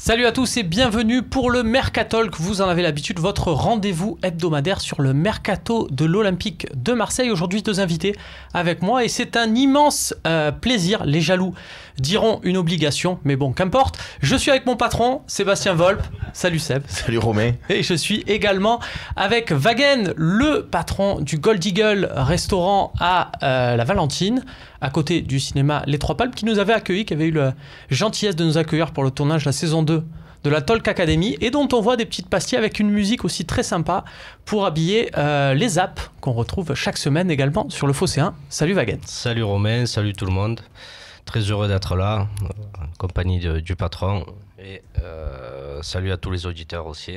Salut à tous et bienvenue pour le Mercatalk. Vous en avez l'habitude, votre rendez-vous hebdomadaire sur le Mercato de l'Olympique de Marseille. Aujourd'hui, deux invités avec moi et c'est un immense plaisir. Les jaloux diront une obligation, mais bon, qu'importe. Je suis avec mon patron, Sébastien Volpe. Salut Seb. Salut Romain. Et je suis également avec Wagen, le patron du Gold Eagle restaurant à la Valentine, à côté du cinéma Les Trois Palmes, qui nous avait accueillis, qui avait eu la gentillesse de nous accueillir pour le tournage de la saison 2 de la Talk Academy, et dont on voit des petites pastilles avec une musique aussi très sympa pour habiller les apps qu'on retrouve chaque semaine également sur le Phocéen. Salut Wagen. Salut Romain, salut tout le monde. Très heureux d'être là, en compagnie du patron. Et salut à tous les auditeurs aussi.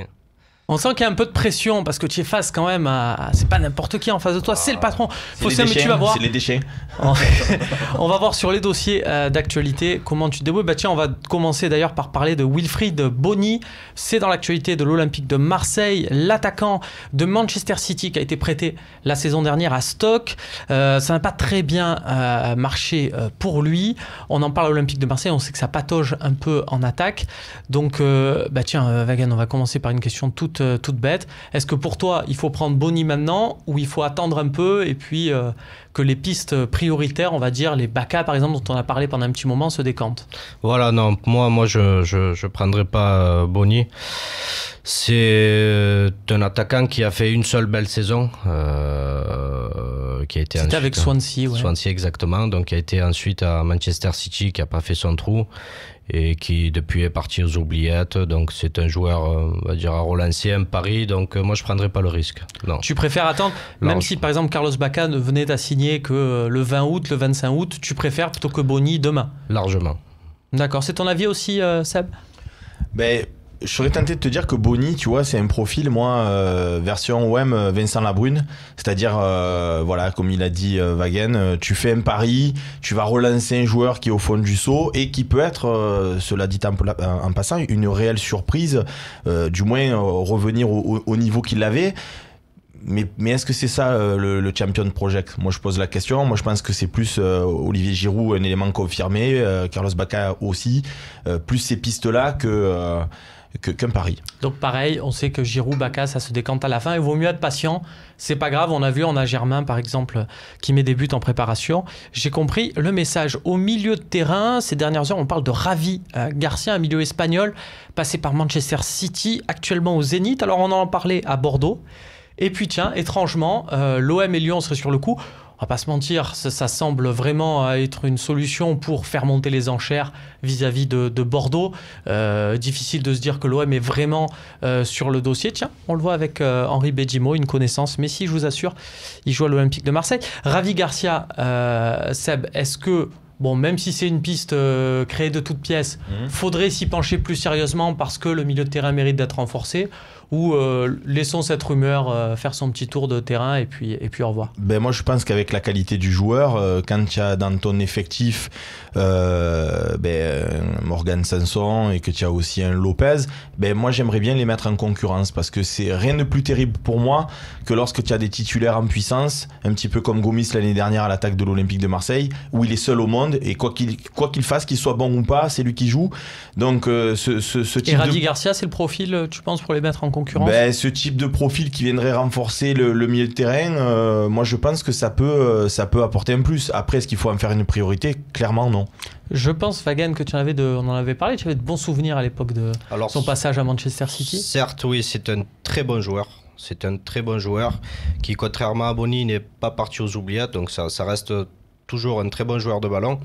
On sent qu'il y a un peu de pression parce que tu es face quand même à... C'est pas n'importe qui en face de toi, c'est le patron. Phocéen, mais tu vas voir. C'est les déchets. On va voir sur les dossiers d'actualité comment tu te débrouilles. Bah tiens, on va commencer d'ailleurs par parler de Wilfried Bony. C'est dans l'actualité de l'Olympique de Marseille, l'attaquant de Manchester City qui a été prêté la saison dernière à Stoke. Ça n'a pas très bien marché pour lui. On en parle à l'Olympique de Marseille, on sait que ça patauge un peu en attaque. Donc, bah tiens, Wagen, on va commencer par une question toute bête. Est-ce que pour toi, il faut prendre Bony maintenant ou il faut attendre un peu et puis que les pistes prioritaires, on va dire, les Baka par exemple, dont on a parlé pendant un petit moment, se décantent? Voilà, non, moi je prendrai pas Bony. C'est un attaquant qui a fait une seule belle saison, qui a été C'était avec Swansea, ouais. Swansea exactement, donc qui a été ensuite à Manchester City, qui a pas fait son trou et qui depuis est parti aux oubliettes. Donc c'est un joueur, on va dire, à relancer un pari. Donc moi je prendrai pas le risque. Non. Tu préfères attendre, même si par exemple Carlos Bacca ne venait à signer que le 20 août, le 25 août, tu préfères plutôt que Bony demain? Largement. D'accord, c'est ton avis aussi, Seb? Ben, je serais tenté de te dire que Bony, tu vois, c'est un profil, moi, version OM Vincent Labrune. C'est-à-dire, voilà, comme il a dit Wagen, tu fais un pari, tu vas relancer un joueur qui est au fond du seau et qui peut être, cela dit en passant, une réelle surprise, du moins revenir au niveau qu'il avait. Mais est-ce que c'est ça le Champion Project? Moi je pose la question. Moi je pense que c'est plus Olivier Giroud, un élément confirmé, Carlos Bacca aussi, plus ces pistes-là qu'un pari. Donc pareil, on sait que Giroud, Bacca, ça se décante à la fin. Il vaut mieux être patient. C'est pas grave. On a Germain par exemple qui met des buts en préparation. J'ai compris le message. Au milieu de terrain, ces dernières heures, on parle de Ravi Garcia, un milieu espagnol passé par Manchester City, actuellement au Zénith. Alors on en parlait à Bordeaux. Et puis tiens, étrangement, l'OM et Lyon seraient sur le coup. On va pas se mentir, ça semble vraiment être une solution pour faire monter les enchères vis-à-vis de Bordeaux. Difficile de se dire que l'OM est vraiment sur le dossier. Tiens, on le voit avec Henri Bedjimo, une connaissance. Mais si, je vous assure, il joue à l'Olympique de Marseille. Ravi Garcia, Seb, est-ce que... Bon, même si c'est une piste créée de toutes pièces, faudrait s'y pencher plus sérieusement parce que le milieu de terrain mérite d'être renforcé, ou laissons cette rumeur faire son petit tour de terrain et puis au revoir? Ben moi je pense qu'avec la qualité du joueur, quand tu as dans ton effectif Morgan Sanson et que tu as aussi un Lopez, ben moi j'aimerais bien les mettre en concurrence parce que c'est rien de plus terrible pour moi que lorsque tu as des titulaires en puissance, un petit peu comme Gomis l'année dernière à l'attaque de l'Olympique de Marseille, où il est seul au monde et quoi qu'il fasse, qu'il soit bon ou pas, c'est lui qui joue. Donc ce type et Ravi Garcia, c'est le profil, tu penses, pour les mettre en concurrence? Ben, ce type de profil qui viendrait renforcer le milieu de terrain, moi je pense que ça peut apporter un plus. Après, est-ce qu'il faut en faire une priorité? Clairement non. Je pense, Wagen, que on en avait parlé, tu avais de bons souvenirs à l'époque de son passage à Manchester City. Certes, oui, c'est un très bon joueur. C'est un très bon joueur qui, contrairement à Bony, n'est pas parti aux oubliettes. Donc ça reste toujours un très bon joueur de ballon.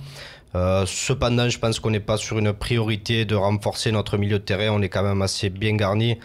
Cependant, je pense qu'on n'est pas sur une priorité de renforcer notre milieu de terrain. On est quand même assez bien garni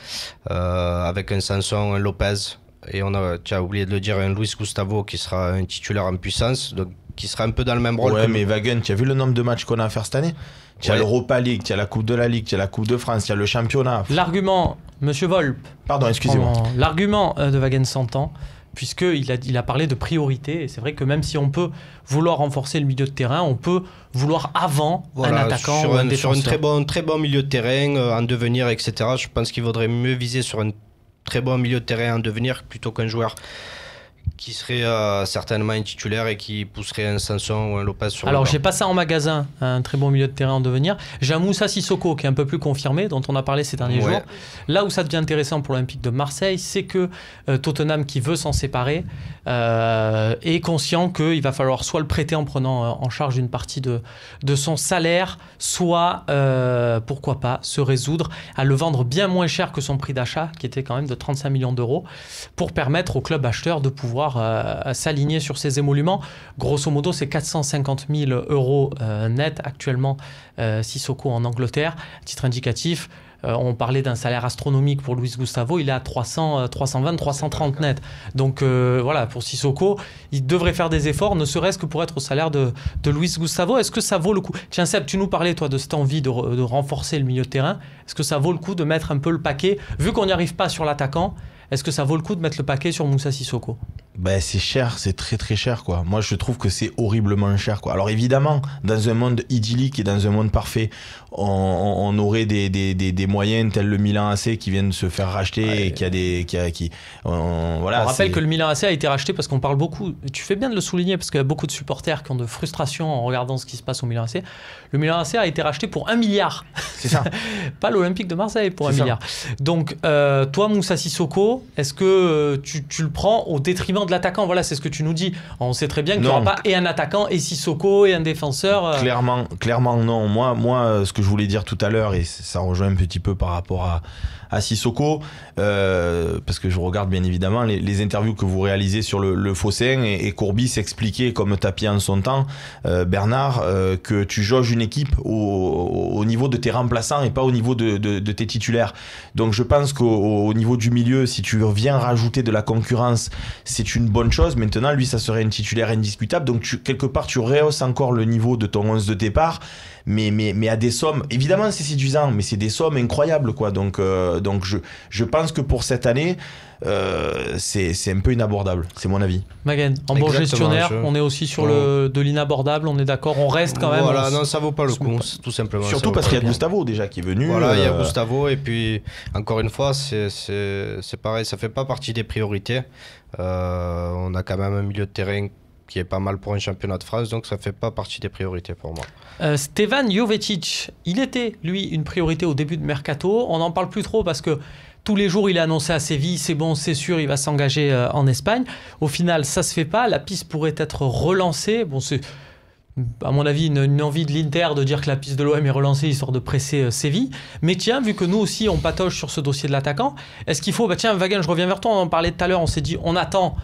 avec un Sanson, un Lopez et tu as oublié de le dire, un Luis Gustavo qui sera un titulaire en puissance, donc qui sera un peu dans le même rôle. Ouais, mais Wagen, tu as vu le nombre de matchs qu'on a à faire cette année? Tu as l'Europa League, tu as la Coupe de la Ligue, tu as la Coupe de France, tu as le championnat. L'argument, Monsieur Volpe. Pardon, excusez-moi. L'argument de Wagen s'entend, puisqu'il a parlé de priorité. Et c'est vrai que même si on peut vouloir renforcer le milieu de terrain, on peut vouloir avant un attaquant ou un défenseur. Sur un très bon milieu de terrain en devenir, etc. Je pense qu'il vaudrait mieux viser sur un très bon milieu de terrain en devenir plutôt qu'un joueur qui serait certainement un titulaire et qui pousserait un Sanson ou un Lopez sur Alors, le banc. j'ai pas ça en magasin, un très bon milieu de terrain en devenir. J'ai un Moussa Sissoko qui est un peu plus confirmé, dont on a parlé ces derniers jours. Là où ça devient intéressant pour l'Olympique de Marseille, c'est que Tottenham, qui veut s'en séparer, est conscient qu'il va falloir soit le prêter en prenant en charge une partie de son salaire, soit, pourquoi pas, se résoudre à le vendre bien moins cher que son prix d'achat, qui était quand même de 35 millions d'euros, pour permettre au club acheteur de pouvoir s'aligner sur ses émoluments. Grosso modo, c'est 450 000 euros net actuellement Sissoko en Angleterre. À titre indicatif, on parlait d'un salaire astronomique pour Luis Gustavo, il est à 320, 330 net. Donc voilà, pour Sissoko, il devrait faire des efforts, ne serait-ce que pour être au salaire de Luis Gustavo. Est-ce que ça vaut le coup? Tiens Seb, tu nous parlais toi de cette envie de renforcer le milieu de terrain. Est-ce que ça vaut le coup de mettre un peu le paquet, vu qu'on n'y arrive pas sur l'attaquant? Est-ce que ça vaut le coup de mettre le paquet sur Moussa Sissoko? Ben, c'est cher, c'est très très cher quoi. Moi je trouve que c'est horriblement cher quoi. Alors évidemment, dans un monde idyllique et dans un monde parfait, on aurait des moyens tels le Milan AC qui viennent de se faire racheter et voilà, on rappelle que le Milan AC a été racheté parce qu'on parle beaucoup, et tu fais bien de le souligner parce qu'il y a beaucoup de supporters qui ont de frustration en regardant ce qui se passe au Milan AC. Le Milan AC a été racheté pour 1 milliard. C'est ça. Pas l'Olympique de Marseille pour 1 ça. milliard. Donc toi Moussa Sissoko, est-ce que tu le prends au détriment de l'attaquant? Voilà, c'est ce que tu nous dis. On sait très bien qu'il n'y aura pas et un attaquant et Sissoko et un défenseur. Clairement non. Moi, ce que je voulais dire tout à l'heure, et ça rejoint un petit peu par rapport à Sissoko, parce que je regarde bien évidemment les interviews que vous réalisez sur le Fossin, et Courbis s'expliquait comme tapis en son temps, Bernard, que tu jauges une équipe au niveau de tes remplaçants et pas au niveau de tes titulaires. Donc je pense qu'au niveau du milieu, si tu viens rajouter de la concurrence, c'est une bonne chose. Maintenant, lui, ça serait un titulaire indiscutable. Donc quelque part, tu rehausses encore le niveau de ton 11 de départ. Mais à des sommes, évidemment c'est séduisant, mais c'est des sommes incroyables quoi. Donc je pense que pour cette année, c'est un peu inabordable, c'est mon avis. Magen, en bon gestionnaire, on est aussi sur de l'inabordable, on est d'accord, on reste quand même. Voilà, non, ça vaut pas le coup, tout simplement. Surtout parce qu'il y a Gustavo déjà qui est venu. Voilà, il y a Gustavo, et puis encore une fois, c'est pareil, ça fait pas partie des priorités. On a quand même un milieu de terrain qui est pas mal pour un championnat de France, donc ça fait pas partie des priorités pour moi. Stevan Jovetic, il était, lui, une priorité au début de Mercato. On n'en parle plus trop parce que tous les jours, il est annoncé à Séville, c'est bon, c'est sûr, il va s'engager en Espagne. Au final, ça se fait pas. La piste pourrait être relancée. Bon, c'est, à mon avis, une envie de l'Inter de dire que la piste de l'OM est relancée, histoire de presser Séville. Mais tiens, vu que nous aussi, on patauge sur ce dossier de l'attaquant, est-ce qu'il faut... tiens, Wagen, je reviens vers toi, on en parlait tout à l'heure, on s'est dit, on attend...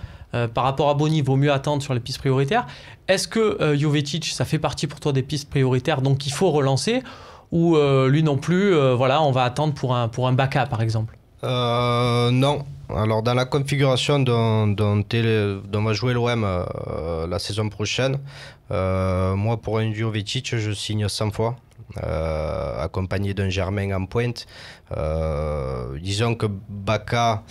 par rapport à Boni, il vaut mieux attendre sur les pistes prioritaires. Est-ce que Jovetic, ça fait partie pour toi des pistes prioritaires, donc il faut relancer, ou lui non plus, voilà, on va attendre pour un Baka par exemple? Non. Alors dans la configuration dont va jouer l'OM la saison prochaine, moi pour un Jovetic, je signe 100 fois. Accompagné d'un Germain en pointe. Disons que Baka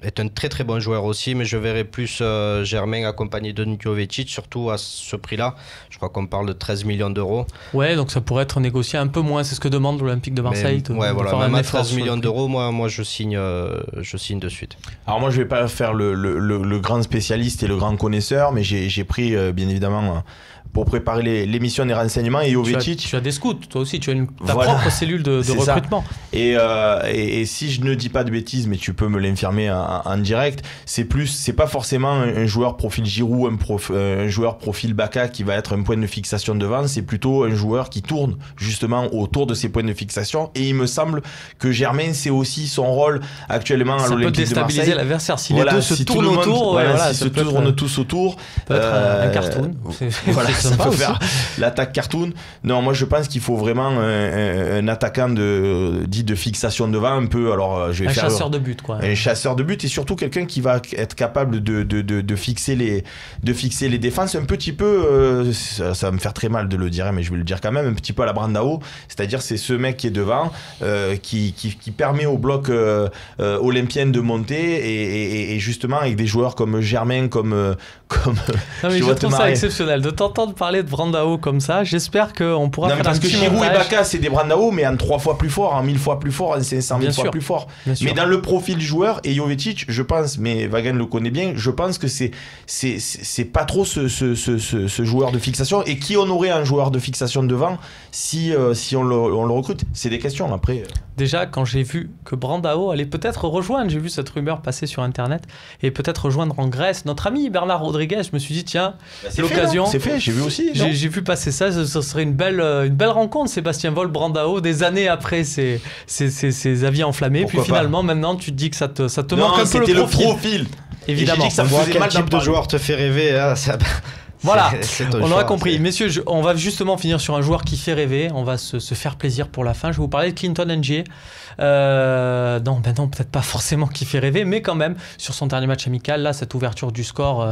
est un très très bon joueur aussi, mais je verrais plus Germain accompagné d'un Jovetic, surtout à ce prix-là. Je crois qu'on parle de 13 millions d'euros. Ouais, donc ça pourrait être négocié un peu moins, c'est ce que demande l'Olympique de Marseille. Même à 13 millions d'euros, moi je signe de suite. Alors moi je vais pas faire le grand spécialiste et le grand connaisseur, mais j'ai pris bien évidemment... pour préparer l'émission des renseignements, et Jovetic... Tu as des scouts, toi aussi, tu as ta propre cellule de recrutement. Et si je ne dis pas de bêtises, mais tu peux me l'infirmer en direct, c'est pas forcément un joueur profil Giroud, un joueur profil Baka qui va être un point de fixation devant, c'est plutôt un joueur qui tourne justement autour de ces points de fixation, et il me semble que Germain, c'est aussi son rôle actuellement à l'Olympique de Marseille. Ça peut déstabiliser l'adversaire, si les deux se tournent autour. Si se tournent tous autour. Peut être un cartoon. Voilà, ça peut faire l'attaque cartoon. Non, moi je pense qu'il faut vraiment un attaquant dit de fixation devant, un peu. Alors, je vais faire chasseur de but, quoi. Un chasseur de but, et surtout quelqu'un qui va être capable de fixer les défenses un petit peu. Ça va me faire très mal de le dire, mais je vais le dire quand même, un petit peu à la Brandao. C'est-à-dire, c'est ce mec qui est devant, qui permet au bloc olympien de monter, et justement avec des joueurs comme Germain, comme non, mais je trouve ça exceptionnel de t'entendre entendre parler de Brandao comme ça. J'espère qu'on pourra Non, faire parce un que petit Giroud et montage. Bacca, c'est des Brandao, mais en 3 fois plus fort, en 1000 fois plus fort, en 500 000 Bien fois sûr. plus fort. Bien sûr. Mais dans le profil joueur, et Jovetic, je pense, mais Wagen le connaît bien, je pense que c'est pas trop ce joueur de fixation. Et qui on aurait un joueur de fixation devant si on le recrute? C'est des questions après. Déjà, quand j'ai vu que Brandao allait peut-être rejoindre, j'ai vu cette rumeur passer sur Internet, et peut-être rejoindre en Grèce notre ami Bernard Rodriguez, je me suis dit, tiens, C'est l'occasion. C'est fait, j'ai vu aussi. non J'ai vu passer ça, ce serait une belle rencontre, Sébastien Voll, Brandao, des années après ses avis enflammés. Pourquoi Puis finalement, maintenant, tu te dis que ça te Non, manque un peu c'était le profil. profil. Évidemment. Et j'ai dit que ça On me voit faisait quel mal d'en type de parler. joueur te fait rêver. Hein, Voilà, c'est ton on choix, aura compris. c'est- Messieurs, on va justement finir sur un joueur qui fait rêver. On va se faire plaisir pour la fin. Je vais vous parler de Clinton Ng. Non, peut-être pas forcément qui fait rêver, mais quand même, sur son dernier match amical, là, cette ouverture du score,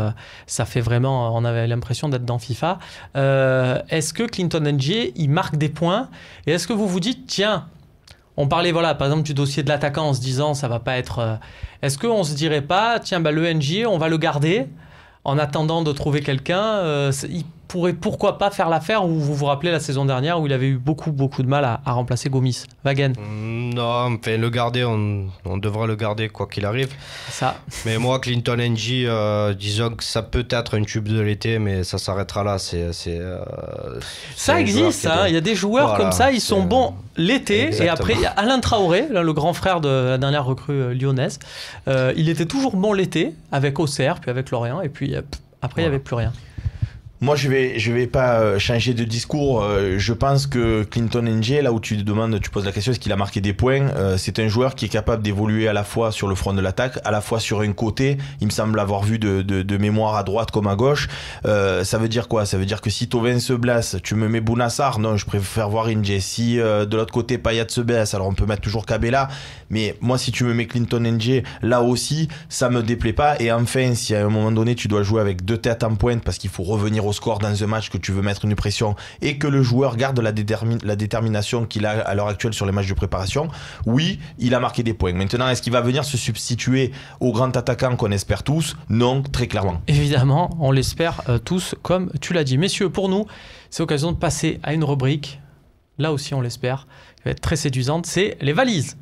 ça fait vraiment... On avait l'impression d'être dans FIFA. Est-ce que Clinton Ng, il marque des points? Et est-ce que vous vous dites, tiens, on parlait, voilà, par exemple, du dossier de l'attaquant en se disant, ça va pas être... Est-ce qu'on se dirait pas, tiens, le Ng, on va le garder en attendant de trouver quelqu'un, il pourrait pourquoi pas faire l'affaire, où vous vous rappelez la saison dernière où il avait eu beaucoup de mal à remplacer Gomis. Wagen, Non, enfin, le garder, on devra le garder quoi qu'il arrive. ça. Mais moi, Clinton Ng, disons que ça peut être un tube de l'été, mais ça s'arrêtera là. C'est un Ça joueur existe, qui est hein. Il y a des joueurs Voilà, comme ça, ils sont c'est- bons l'été. Et Exactement. après, il y a Alain Traoré, là, le grand frère de la dernière recrue lyonnaise. Il était toujours bon l'été, avec Auxerre, puis avec Lorient, et puis après, il n'y avait plus rien. Moi, je vais pas changer de discours. Je pense que Clinton Ng, là où tu poses la question, est-ce qu'il a marqué des points? C'est un joueur qui est capable d'évoluer à la fois sur le front de l'attaque, à la fois sur un côté. Il me semble l'avoir vu de mémoire à droite comme à gauche. Ça veut dire quoi? Ça veut dire que si Thauvin se blesse, tu me mets Bounassar? Non, je préfère voir Ng. Si de l'autre côté Payet se blesse, alors on peut mettre toujours Cabella. Mais moi, si tu me mets Clinton Ng, là aussi, ça me déplaît pas. Et enfin, si à un moment donné, tu dois jouer avec 2 têtes en pointe parce qu'il faut revenir au score dans un match, que tu veux mettre une pression et que le joueur garde la détermination qu'il a à l'heure actuelle sur les matchs de préparation, oui, il a marqué des points. Maintenant, est-ce qu'il va venir se substituer au grand attaquant qu'on espère tous? Non, très clairement. Évidemment, on l'espère tous, comme tu l'as dit. Messieurs, pour nous, c'est l'occasion de passer à une rubrique, là aussi on l'espère, qui va être très séduisante, c'est les valises.